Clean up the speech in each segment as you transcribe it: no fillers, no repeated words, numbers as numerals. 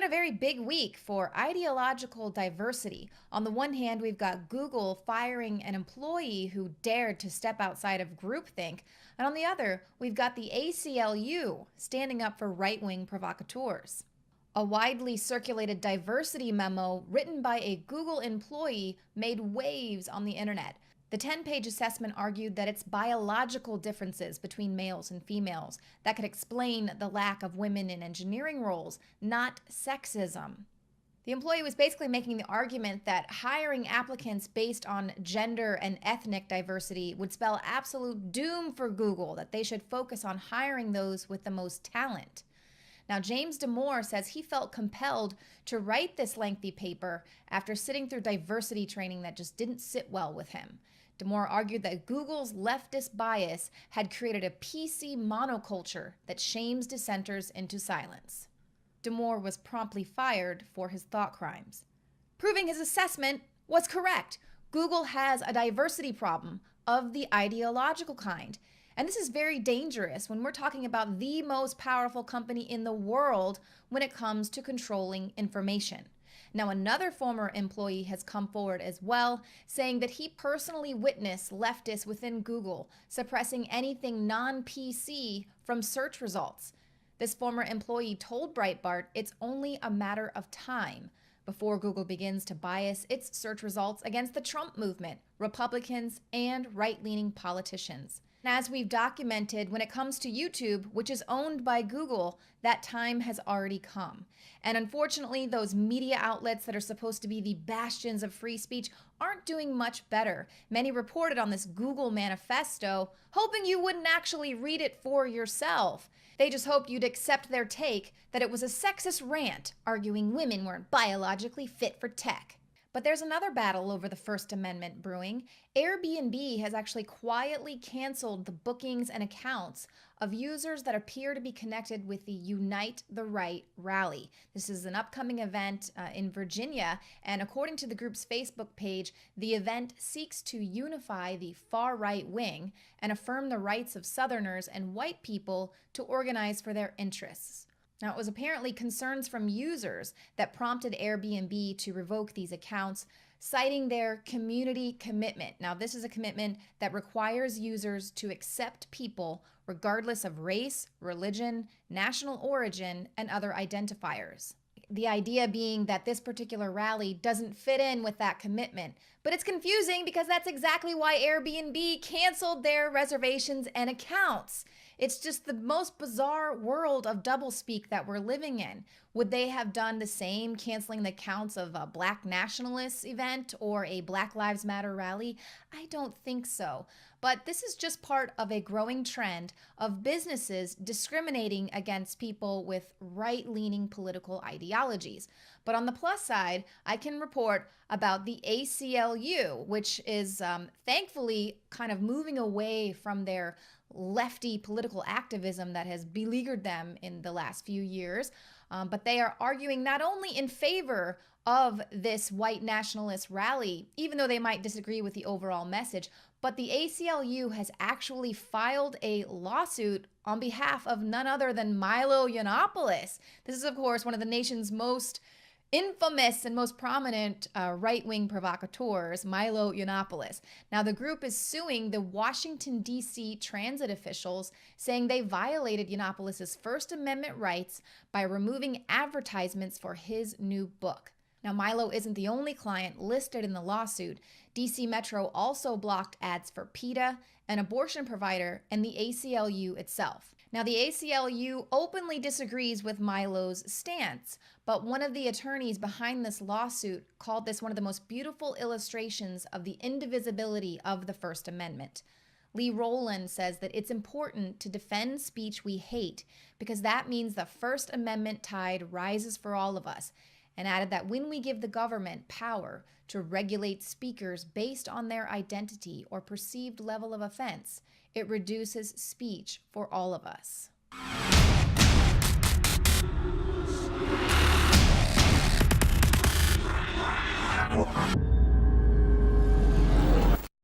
a very big week for ideological diversity. On the one hand, we've got Google firing an employee who dared to step outside of groupthink. And on the other, we've got the ACLU standing up for right-wing provocateurs. A widely circulated diversity memo written by a Google employee made waves on the internet. The 10-page assessment argued that it's biological differences between males and females that could explain the lack of women in engineering roles, not sexism. The employee was basically making the argument that hiring applicants based on gender and ethnic diversity would spell absolute doom for Google, that they should focus on hiring those with the most talent. Now, James Damore says he felt compelled to write this lengthy paper after sitting through diversity training that just didn't sit well with him. Damore argued that Google's leftist bias had created a PC monoculture that shames dissenters into silence. Damore was promptly fired for his thought crimes, proving his assessment was correct. Google has a diversity problem of the ideological kind. And this is very dangerous when we're talking about the most powerful company in the world when it comes to controlling information. Now, another former employee has come forward as well, saying that he personally witnessed leftists within Google suppressing anything non-PC from search results. This former employee told Breitbart it's only a matter of time before Google begins to bias its search results against the Trump movement, Republicans, and right-leaning politicians. As we've documented, when it comes to YouTube, which is owned by Google, that time has already come. And unfortunately, those media outlets that are supposed to be the bastions of free speech aren't doing much better. Many reported on this Google manifesto, hoping you wouldn't actually read it for yourself. They just hoped you'd accept their take that it was a sexist rant, arguing women weren't biologically fit for tech. But there's another battle over the First Amendment brewing. Airbnb has actually quietly canceled the bookings and accounts of users that appear to be connected with the Unite the Right rally. This is an upcoming event in Virginia, and according to the group's Facebook page, the event seeks to unify the far-right wing and affirm the rights of Southerners and white people to organize for their interests. Now, it was apparently concerns from users that prompted Airbnb to revoke these accounts, citing their community commitment. Now, this is a commitment that requires users to accept people regardless of race, religion, national origin, and other identifiers. The idea being that this particular rally doesn't fit in with that commitment. But it's confusing because that's exactly why Airbnb canceled their reservations and accounts. It's just the most bizarre world of doublespeak that we're living in. Would they have done the same, canceling the accounts of a Black nationalist event or a Black Lives Matter rally? I don't think so. But this is just part of a growing trend of businesses discriminating against people with right-leaning political ideologies. But on the plus side, I can report about the ACLU, which is thankfully kind of moving away from their lefty political activism that has beleaguered them in the last few years. But they are arguing not only in favor of this white nationalist rally, even though they might disagree with the overall message, but the ACLU has actually filed a lawsuit on behalf of none other than Milo Yiannopoulos. This is, of course, one of the nation's most infamous and most prominent right-wing provocateurs, Milo Yiannopoulos. Now, the group is suing the Washington, D.C. transit officials, saying they violated Yiannopoulos' First Amendment rights by removing advertisements for his new book. Now, Milo isn't the only client listed in the lawsuit. DC Metro also blocked ads for PETA, an abortion provider, and the ACLU itself. Now, the ACLU openly disagrees with Milo's stance, but one of the attorneys behind this lawsuit called this one of the most beautiful illustrations of the indivisibility of the First Amendment. Lee Rowland says that it's important to defend speech we hate because that means the First Amendment tide rises for all of us, and added that when we give the government power to regulate speakers based on their identity or perceived level of offense, it reduces speech for all of us.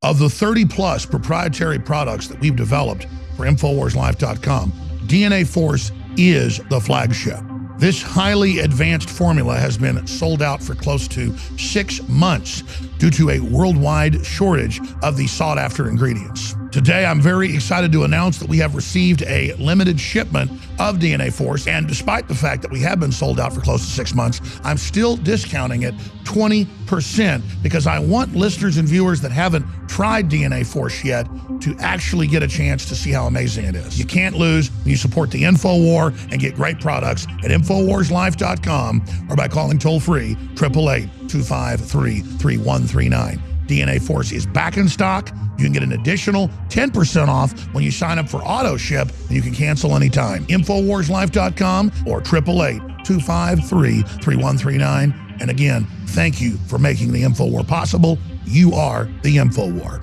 Of the 30-plus proprietary products that we've developed for InfoWarsLife.com, DNA Force is the flagship. This highly advanced formula has been sold out for close to 6 months due to a worldwide shortage of the sought-after ingredients. Today, I'm very excited to announce that we have received a limited shipment of DNA Force, and despite the fact that we have been sold out for close to 6 months, I'm still discounting it 20% because I want listeners and viewers that haven't tried DNA Force yet to actually get a chance to see how amazing it is. You can't lose when you support the InfoWar and get great products at InfoWarsLife.com or by calling toll-free 888-253-3139. DNA Force is back in stock. You can get an additional 10% off when you sign up for auto ship, and you can cancel anytime. InfoWarsLife.com or 888-253-3139. And again, thank you for making the InfoWar possible. You are the InfoWar.